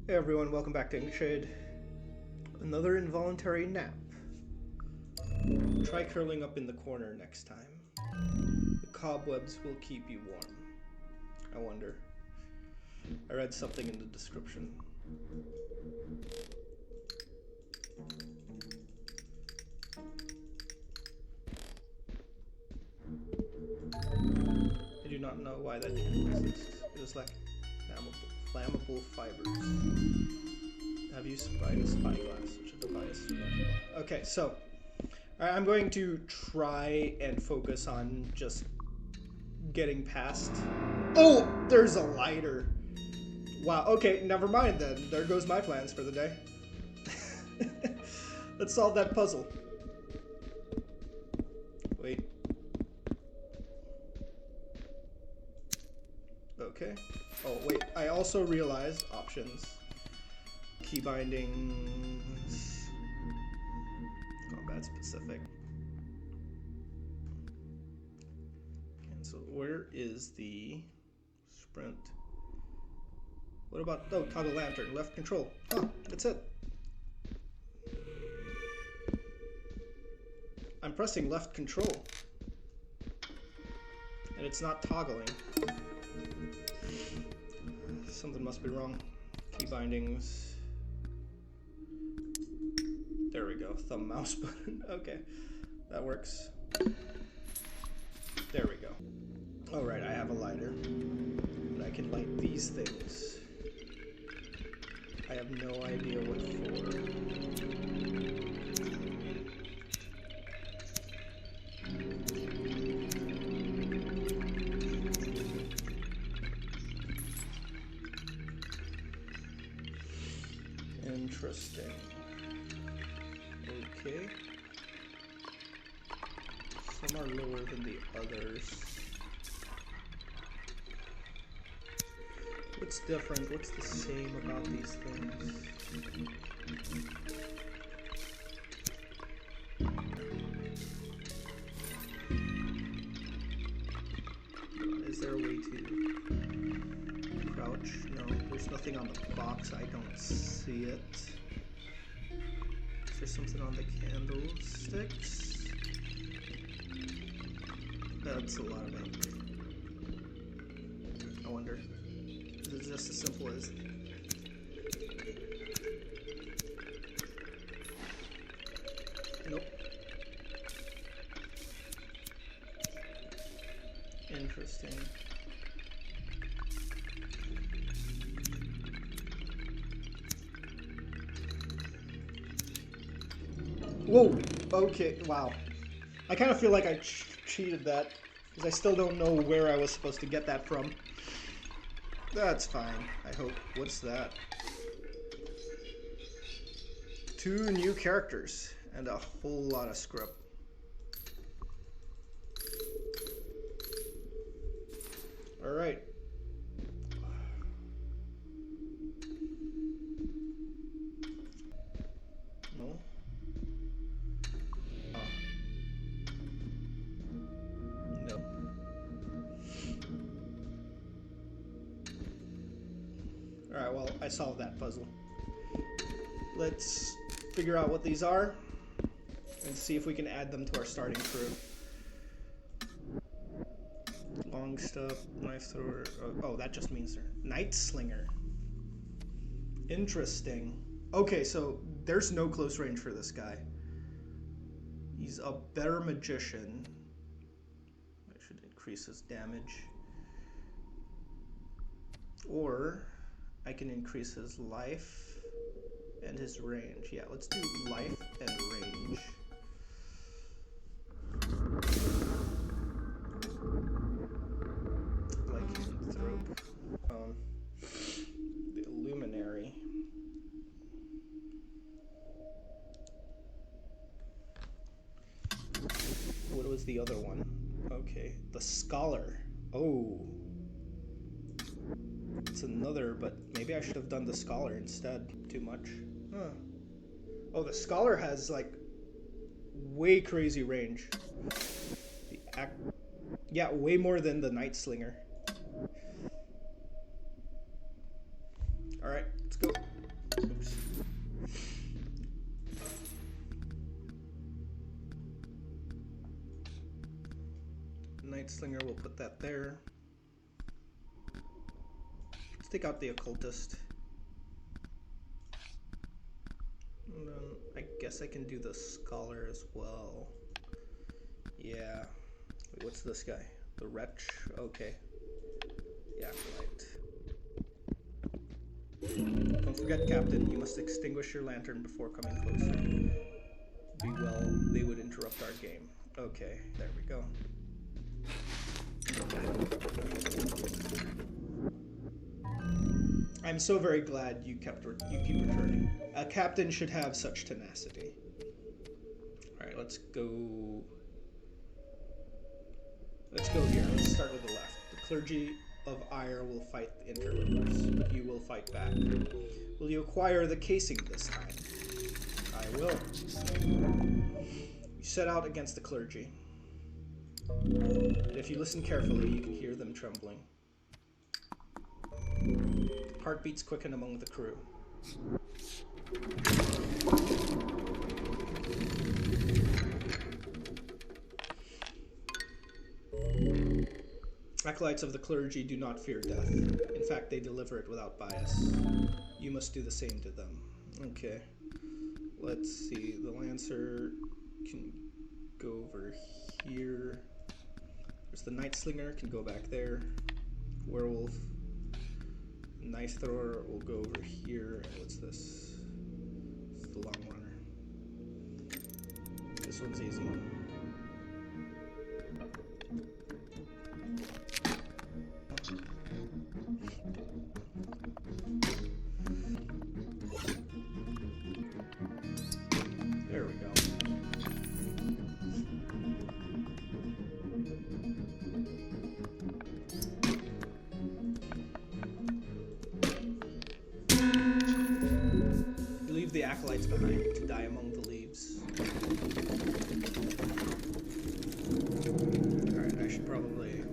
Hey everyone, welcome back to Inkshade. Another involuntary nap. Try curling up in the corner next time. The cobwebs will keep you warm. I wonder. I read something in the description. I do not know why that can exist. It is like flammable fibers. Have you spied a spyglass? Which device? Okay, so I'm going to try and focus on just getting past. Oh, there's a lighter. Wow. Okay, never mind then. There goes my plans for the day. Let's solve that puzzle. Wait. Okay. Oh, wait. I also realized options. Key bindings. Combat specific. Cancel. Where is the sprint? What about, oh, toggle lantern, left control. Oh, that's it. I'm pressing left control. And it's not toggling. Something must be wrong. Key bindings. There we go. Thumb mouse button. Okay. That works. There we go. Alright, I have a lighter. And I can light these things. I have no idea what for. Interesting. Okay. Some are lower than the others. What's different? What's the same about these things? Is there a way to crouch? No, there's nothing on the box. I don't see it. Is there something on the candlesticks? That's a lot of it. I wonder. Is it just as simple as... Nope. Interesting. Whoa! Okay, wow. I kind of feel like I cheated that, because I still don't know where I was supposed to get that from. That's fine, I hope. What's that? 2 new characters, and a whole lot of script. Alright. No? No. Alright, well, I solved that puzzle. Let's figure out what these are and see if we can add them to our starting crew. Long stuff, knife thrower. Oh, that just means they're night slinger. Interesting. Okay, so there's no close range for this guy. He's a better magician. I should increase his damage. Or I can increase his life and his range. Yeah, let's do life and range. Lycanthrope. The Illuminary. What was the other one? Okay, the Scholar. Oh. It's another, but maybe I should have done the Scholar instead. Too much. Huh. Oh, the Scholar has, like, way crazy range. Yeah, way more than the Night Slinger. Alright, let's go. Night Slinger, we'll put that there. Let's take out the Occultist. And then I guess I can do the Scholar as well. Yeah. Wait, what's this guy? The Wretch? Okay. Yeah, right. Don't forget, Captain, you must extinguish your lantern before coming closer. Be well, they would interrupt our game. Okay, there we go. I'm so very glad you keep returning. A captain should have such tenacity. Alright, let's go... Let's go here. Let's start with the left. The clergy of Ire will fight the interlopers, but you will fight back. Will you acquire the casing this time? I will. You set out against the clergy. If you listen carefully, you can hear them trembling. Heartbeats quicken among the crew. Acolytes of the clergy do not fear death. In fact, they deliver it without bias. You must do the same to them. Okay. Let's see. The Lancer can go over here. There's the Night Slinger, can go back there. Werewolf. Knife Thrower will go over here. And what's this? It's the Long Runner. This one's easy. There we go. You leave the acolytes behind to die among the leaves. Alright, I should probably...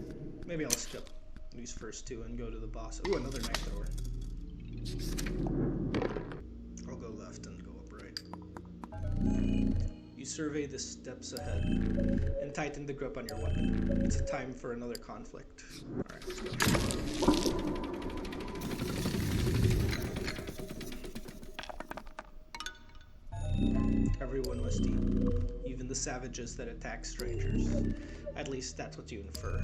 Maybe I'll skip these first two and go to the boss. Ooh, another Knife Thrower. I'll go left and go up right. You survey the steps ahead and tighten the grip on your weapon. It's time for another conflict. Alright, let's go. Everyone must eat, even the savages that attack strangers. At least that's what you infer.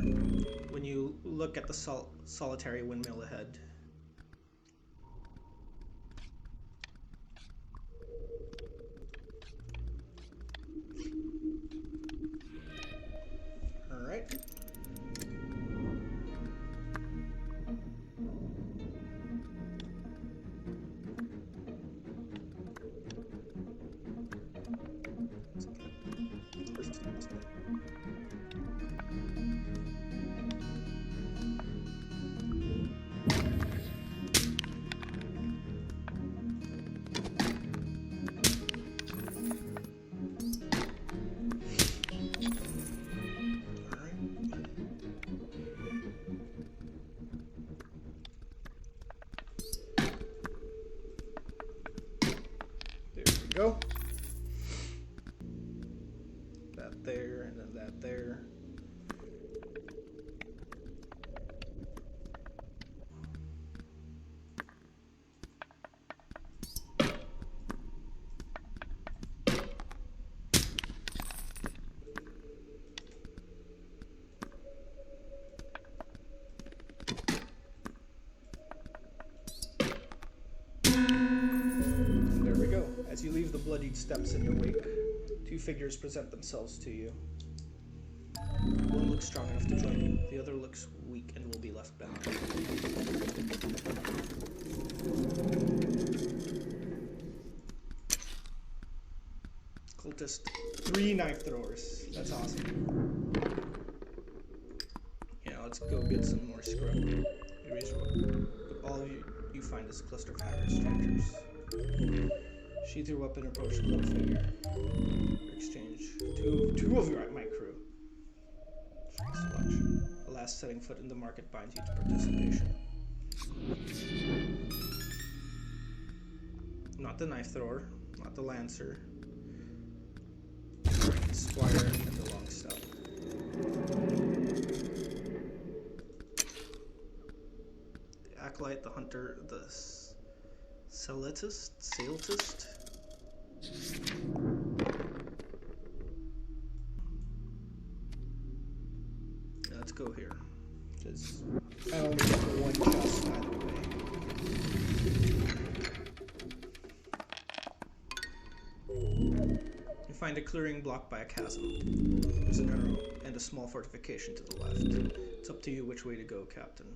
When you look at the solitary windmill ahead. Alright. Go. That there, and then that there. As you leave the bloodied steps in your wake, two figures present themselves to you. One looks strong enough to join you, the other looks weak and will be left behind. Cultist, 3 Knife Throwers. That's awesome. Yeah, let's go get some more scrub. But all you find is a cluster of haggard strangers. Sheath your weapon, approach the little figure. Exchange. Two of you are my crew. Thanks so much. Alas, setting foot in the market binds you to participation. Not the Knife Thrower, not the Lancer. The Squire and the Long Stout. Acolyte, the Hunter, the Sailtist. Let's go here, because I only get the one chest either way. You find a clearing blocked by a chasm. There's an arrow and a small fortification to the left. It's up to you which way to go, Captain.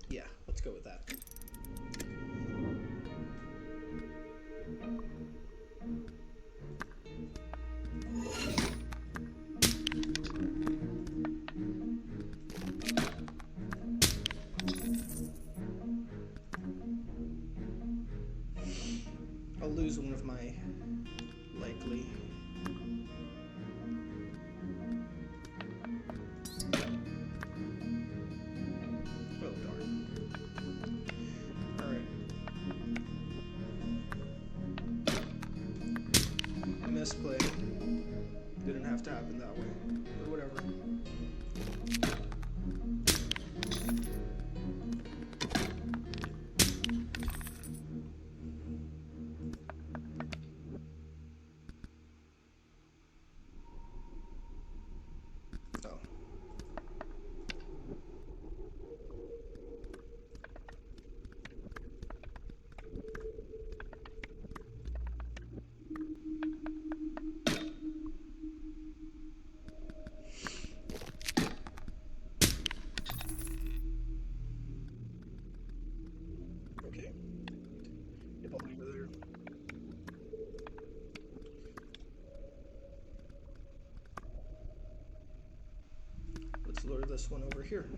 Yeah, let's go with that. I'll lose one of my likely. Oh darn. Alright. A misplay. Didn't have to happen that way. But whatever. Oh. Okay. Yep, I'll leave it there. Let's lure this one over here.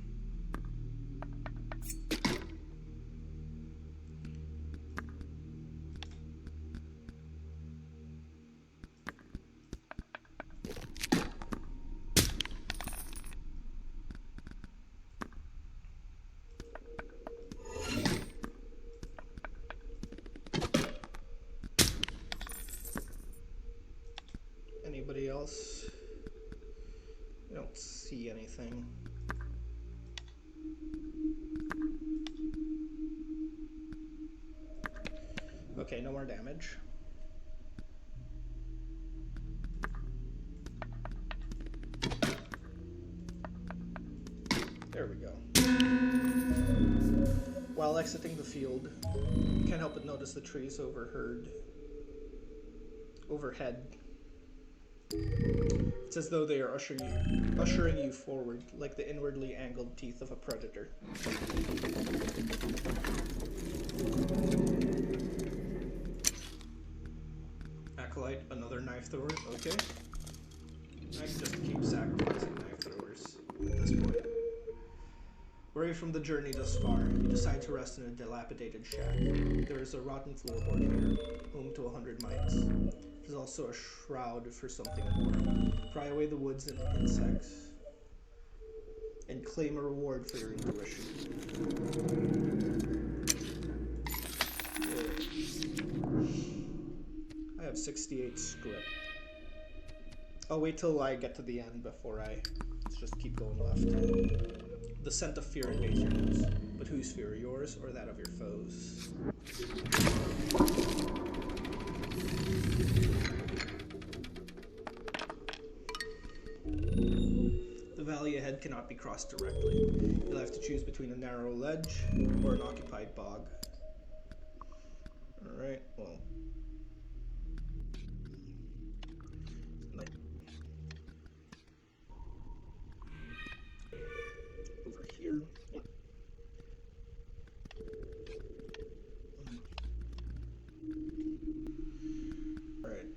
Anybody else? I don't see anything. Okay, no more damage. There we go. While exiting the field, you can't help but notice the trees overhead. It's as though they are ushering you forward, like the inwardly angled teeth of a predator. Acolyte, another knife thrower, okay. I can just keep sacrificing knife throwers at this point. Weary from the journey thus far, you decide to rest in a dilapidated shack. There is a rotten floorboard here, home to 100 mites. There's also a shroud for something more. Pry away the woods and insects, and claim a reward for your intuition. I have 68 script. I'll wait till I get to the end before let's just keep going left. The scent of fear invades your nose, but whose fear, yours or that of your foes? The valley ahead cannot be crossed directly. You'll have to choose between a narrow ledge or an occupied bog. Alright, well. Over here. Alright.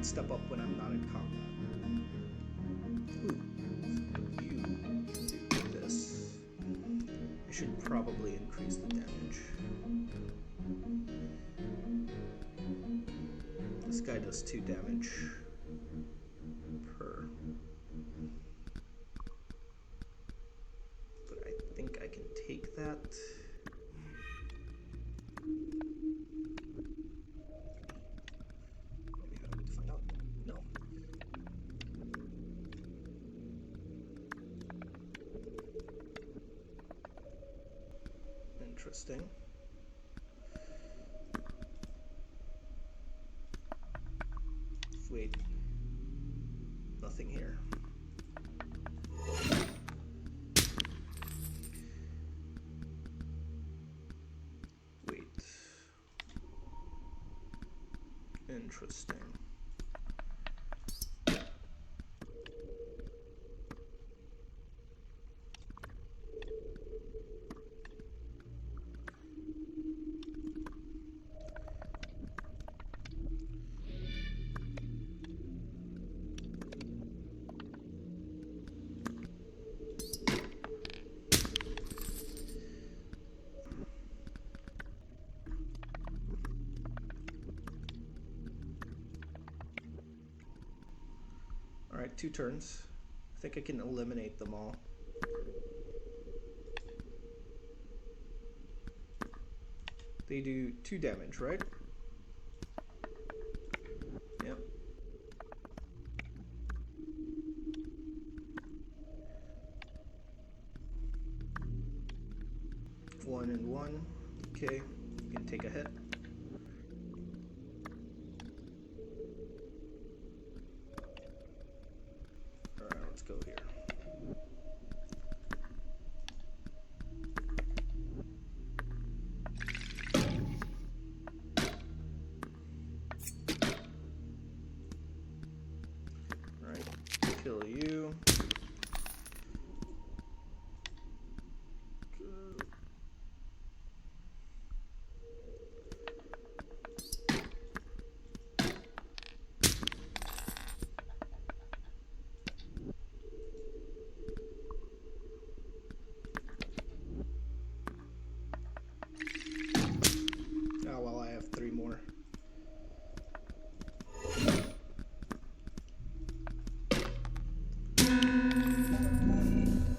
can't step up when I'm not in combat. Ooh, so you can do this. I should probably increase the damage. This guy does 2 damage per. But I think I can take that. Interesting. Wait. Nothing here. Wait. Interesting. Alright, 2 turns. I think I can eliminate them all. They do 2 damage, right? Yep. One and 1. Okay, you can take a hit. Alright, let's go here. Alright, kill you. Oh well, I have 3 more.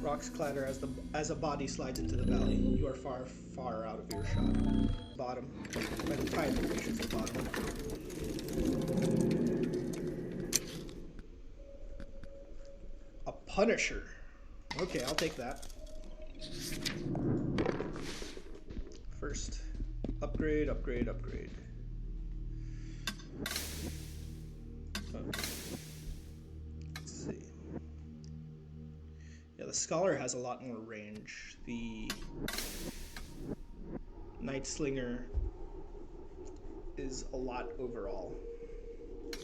Rocks clatter as a body slides into the valley. You are far out of earshot. Bottom. By the tide, the picture's the bottom. A Punisher. Okay, I'll take that. First, upgrade. Okay. Let's see. Yeah, the Scholar has a lot more range. The Night Slinger is a lot overall.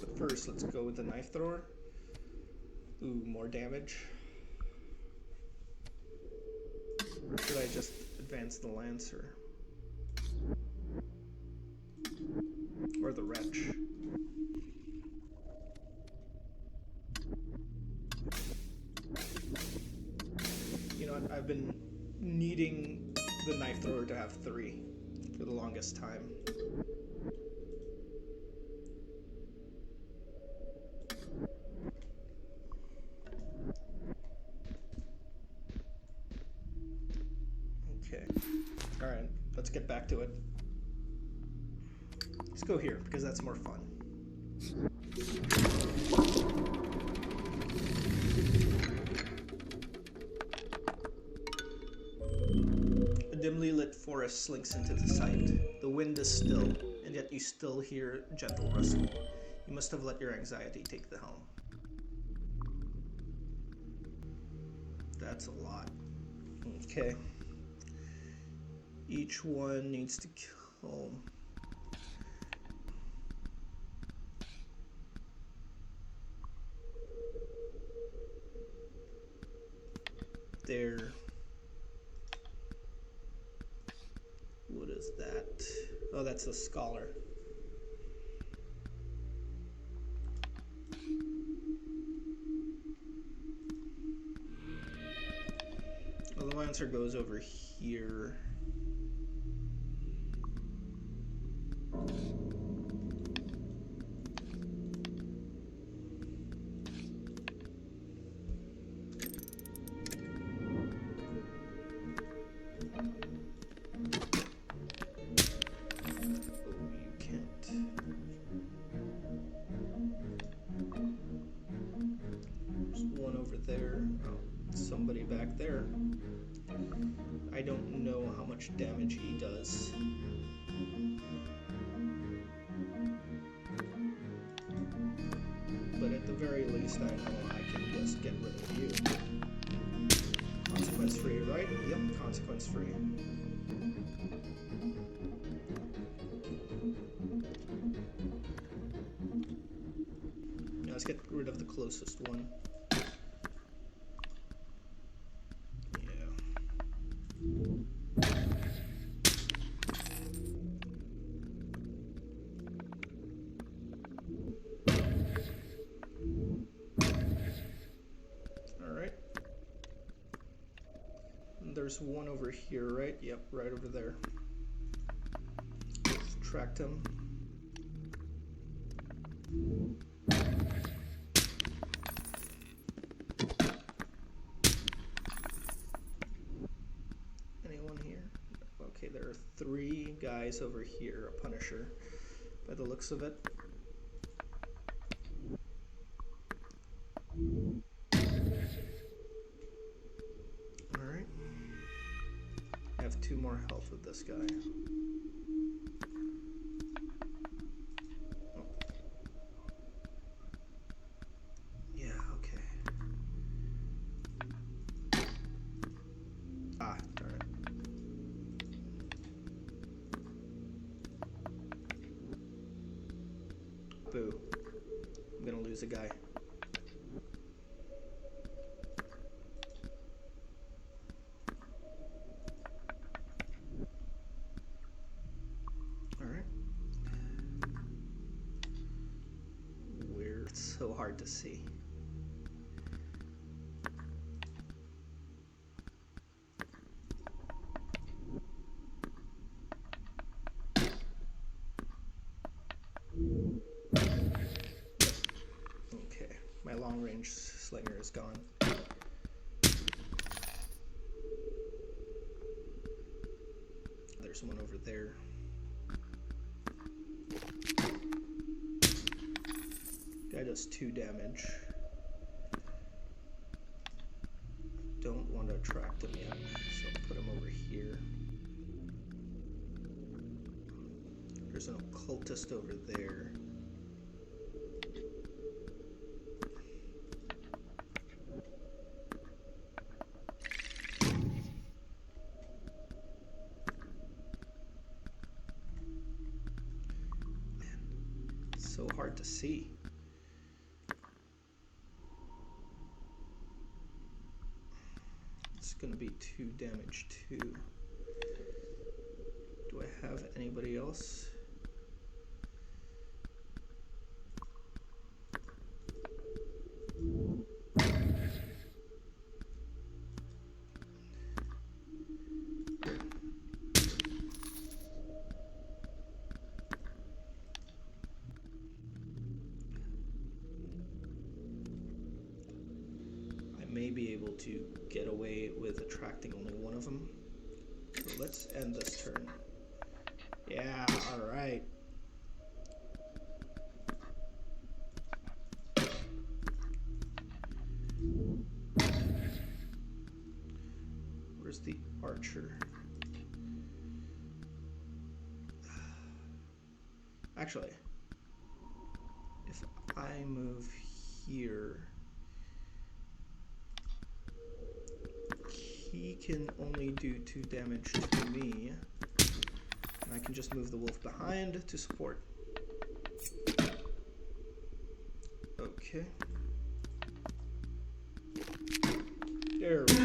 But first, let's go with the Knife Thrower. Ooh, more damage. Or should I just advance the Lancer? Or the Wretch? You know what, I've been needing the Knife Thrower to have 3 for the longest time. Okay. Alright, let's get back to it. Let's go here, because that's more fun. A dimly lit forest slinks into the sight. The wind is still, and yet you still hear gentle rustle. You must have let your anxiety take the helm. That's a lot. Okay. Each one needs to kill. There. What is that? Oh, that's a Scholar. Lancer goes over here. Back there. I don't know how much damage he does. But at the very least, I know I can just get rid of you. Consequence free, right? Yep, consequence free. Now let's get rid of the closest one. There's one over here, right? Yep, right over there. Tracked him. Anyone here? Okay, there are 3 guys over here, a Punisher, by the looks of it. I have 2 more health with this guy. Oh. Yeah, okay. Ah, darn it. Boo. I'm gonna lose a guy. So hard to see. Okay, my long range slinger is gone. There's one over there. Guy does 2 damage. Don't want to attract him yet, so I'll put him over here. There's an occultist over there. Man, it's so hard to see. Going to be 2 damage too. Do I have anybody else? May be able to get away with attracting only one of them. So let's end this turn. Yeah, alright. Where's the archer? Actually, if I move here, he can only do 2 damage to me, and I can just move the wolf behind to support. Okay. There we go.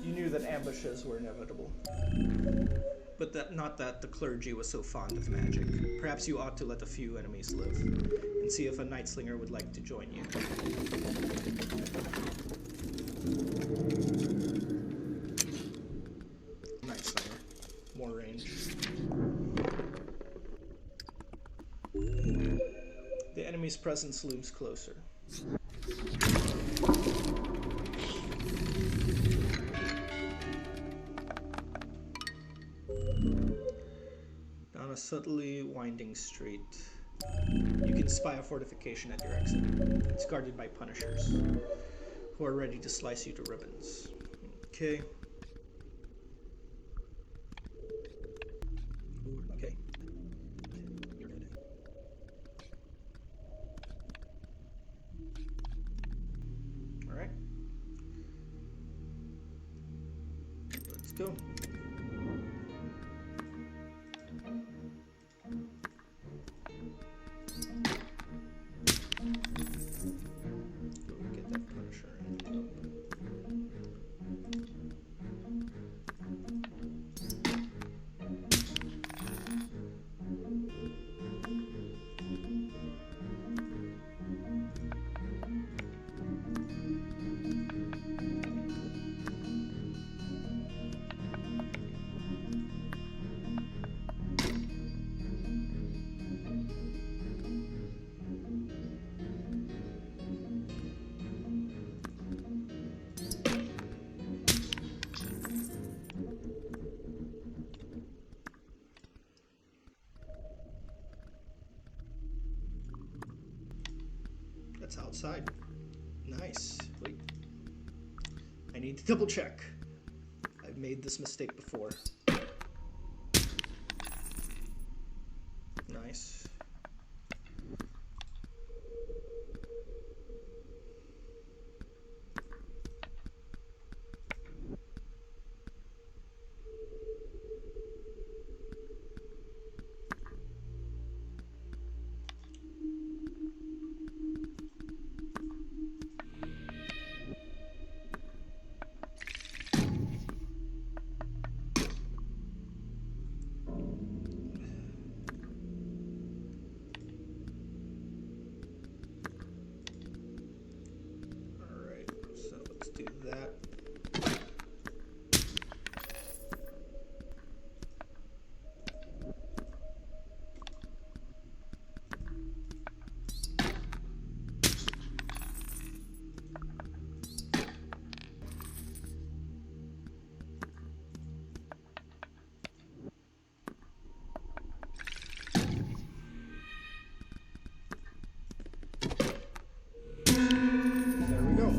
You knew that ambushes were inevitable. But not that the clergy was so fond of magic. Perhaps you ought to let a few enemies live, and see if a Night Slinger would like to join you. enemy's presence looms closer. Down a subtly winding street, you can spy a fortification at your exit. It's guarded by punishers, who are ready to slice you to ribbons. Okay. Okay. Alright. Let's go. Get that punisher in. That's outside. Nice. Wait. I need to double check. I've made this mistake before. Nice. Do that. There we go.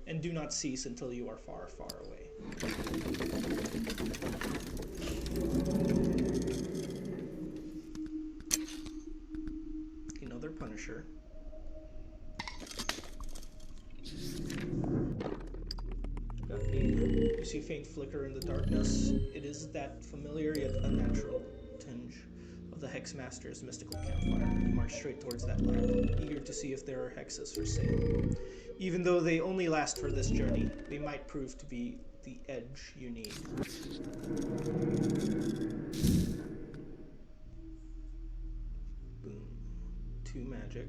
And do not cease until you are far, far away. Another punisher. You see a faint flicker in the darkness. It is that familiar yet unnatural tinge of the Hexmaster's mystical campfire. You march straight towards that lamp, eager to see if there are hexes for sale. Even though they only last for this journey, they might prove to be the edge you need. Boom. 2 magic.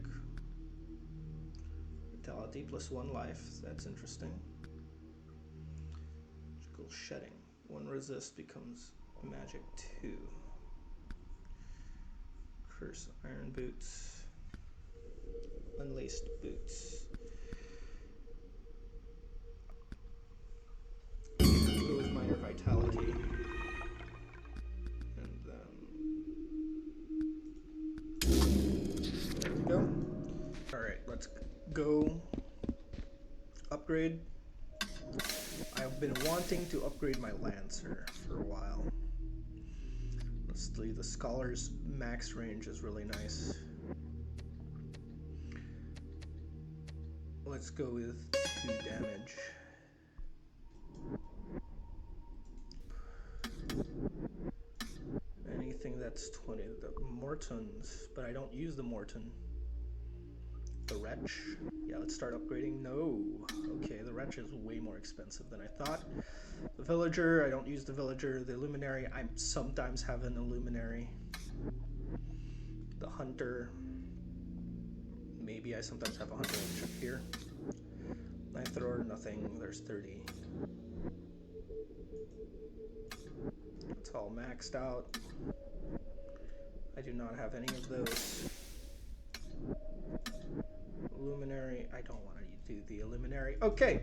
Vitality plus 1 life. That's interesting. Magical shedding. 1 resist becomes magic 2. Curse iron boots. Unlaced boots. Vitality, and then there we go. Alright, let's go upgrade. I've been wanting to upgrade my Lancer for a while. Honestly, the Scholar's max range is really nice. Let's go with 2 damage. Anything that's 20. The Mortons, but I don't use the Morton. The Wretch. Yeah, let's start upgrading. No. Okay, the Wretch is way more expensive than I thought. The Villager, I don't use the Villager. The Illuminary, I sometimes have an Illuminary. The Hunter. Maybe I sometimes have a Hunter. Let's check here. Knife Thrower, nothing. There's 30. It's all maxed out. I do not have any of those. Luminary, I don't want to do the Illuminary. Okay,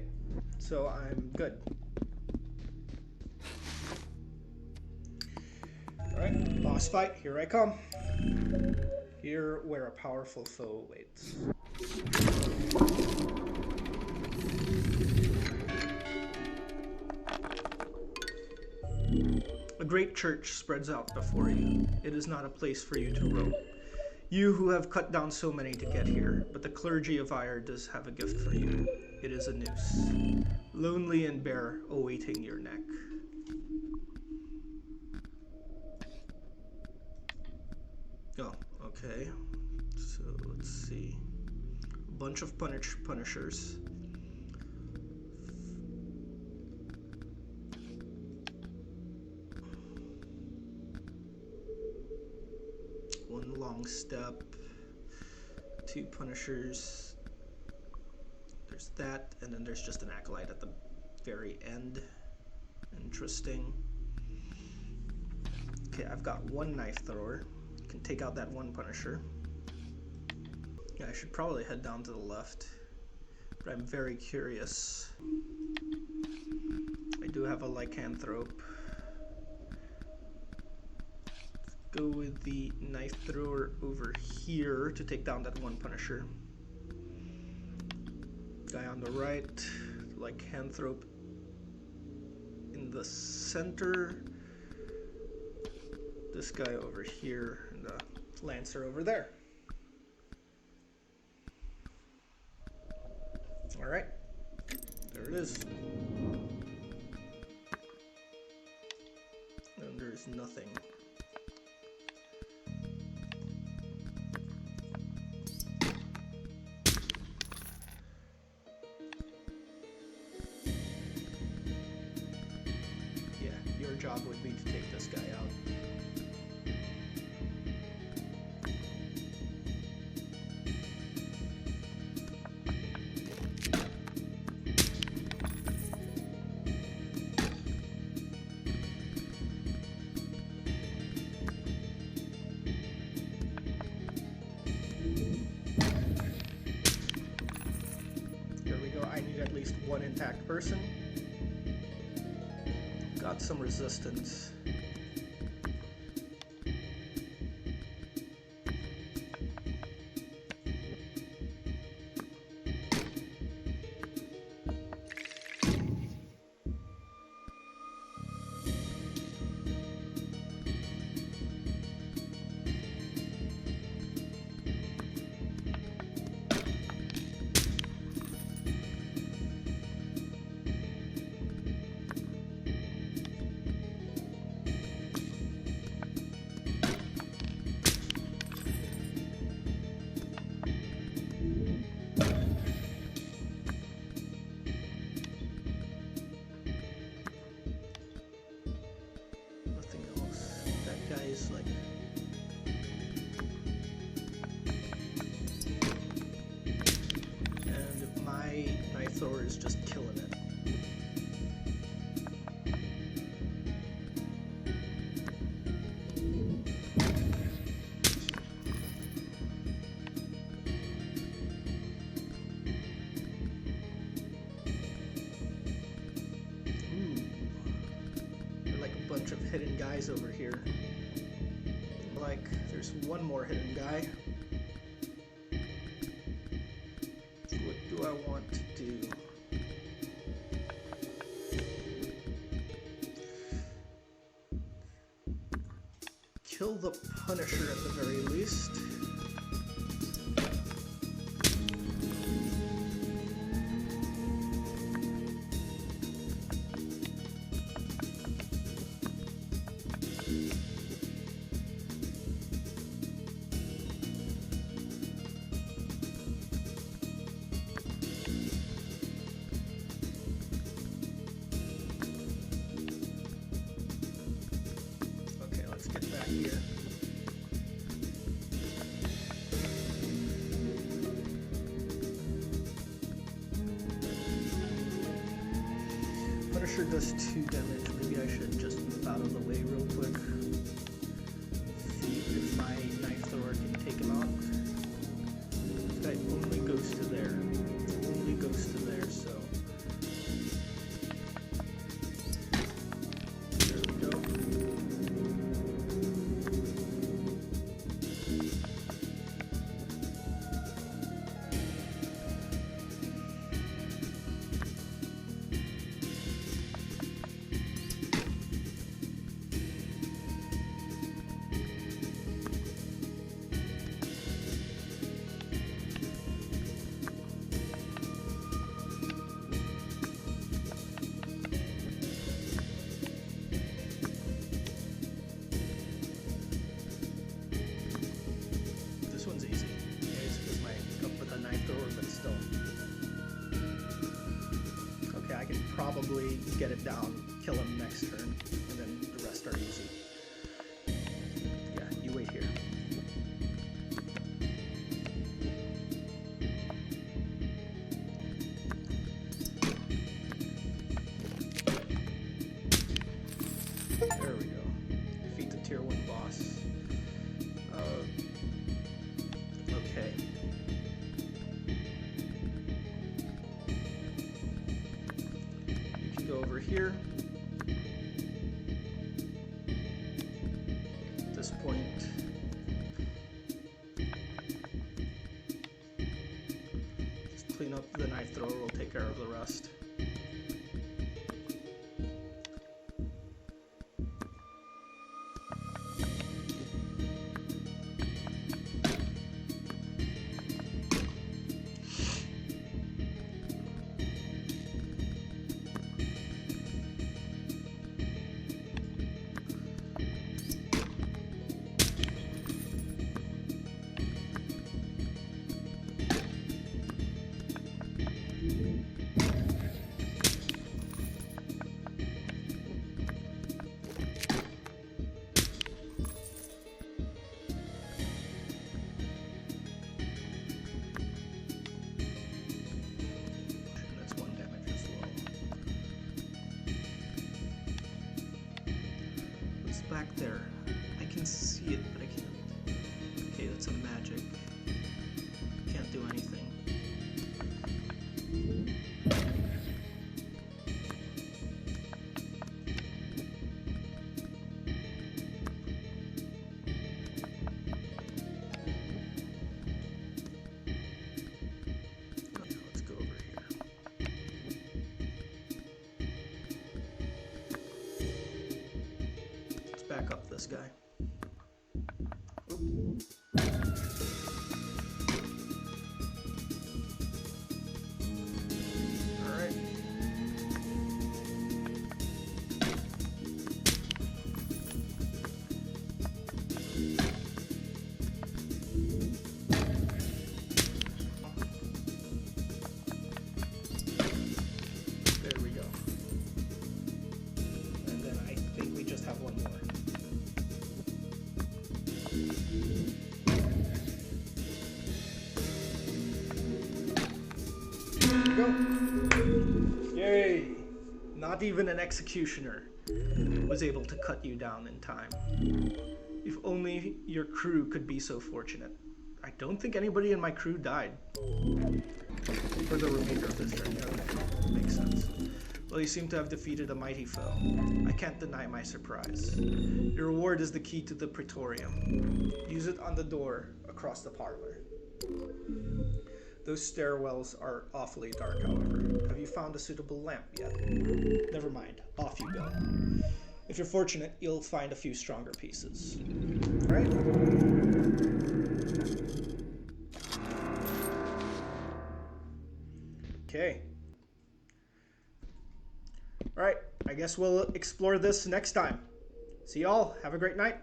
so I'm good. Alright, boss fight, here I come. Here where a powerful foe waits. A great church spreads out before you. It is not a place for you to roam. You who have cut down so many to get here, but the clergy of Ire does have a gift for you. It is a noose, lonely and bare, awaiting your neck. Oh, okay. So let's see. A bunch of punishers. One long step. 2 punishers. There's that, and then there's just an acolyte at the very end. Interesting. Okay, I've got 1 knife thrower. Can take out that 1 punisher. Yeah, I should probably head down to the left, but I'm very curious. I do have a lycanthrope. Let's go with the knife thrower over here to take down that 1 punisher. Guy on the right, lycanthrope in the center. This guy over here, and the lancer over there. All right, there it is. And there's nothing. Yeah, your job would be to take this guy out. I need at least 1 intact person. Got some resistance. Thrower is just killing it. There are like a bunch of hidden guys over here. Like, there's 1 more hidden guy. What do I want to do? Kill the Punisher at the very least. Here. Punisher does 2 damage. Maybe I should just move out of the way real quick. See if my kill him next turn, and then the rest are easy. Yeah, you wait here. There we go. Defeat the tier 1 boss. Okay. You can go over here. At this point, just clean up the knife thrower, we'll take care of the rest. Back there. I can see it, but I can't. Okay, that's a magic. Can't do anything. Okay, let's go over here. Back up this guy. All right. There we go. And then I think we just have one more. Go. Yay! Not even an executioner was able to cut you down in time. If only your crew could be so fortunate. I don't think anybody in my crew died for the remainder of this journey. Okay, makes sense. Well, you seem to have defeated a mighty foe. I can't deny my surprise. Your reward is the key to the Praetorium. Use it on the door across the parlor. Those stairwells are awfully dark, however. Have you found a suitable lamp yet? Never mind. Off you go. If you're fortunate, you'll find a few stronger pieces. Right? Okay. Alright, I guess we'll explore this next time. See y'all. Have a great night.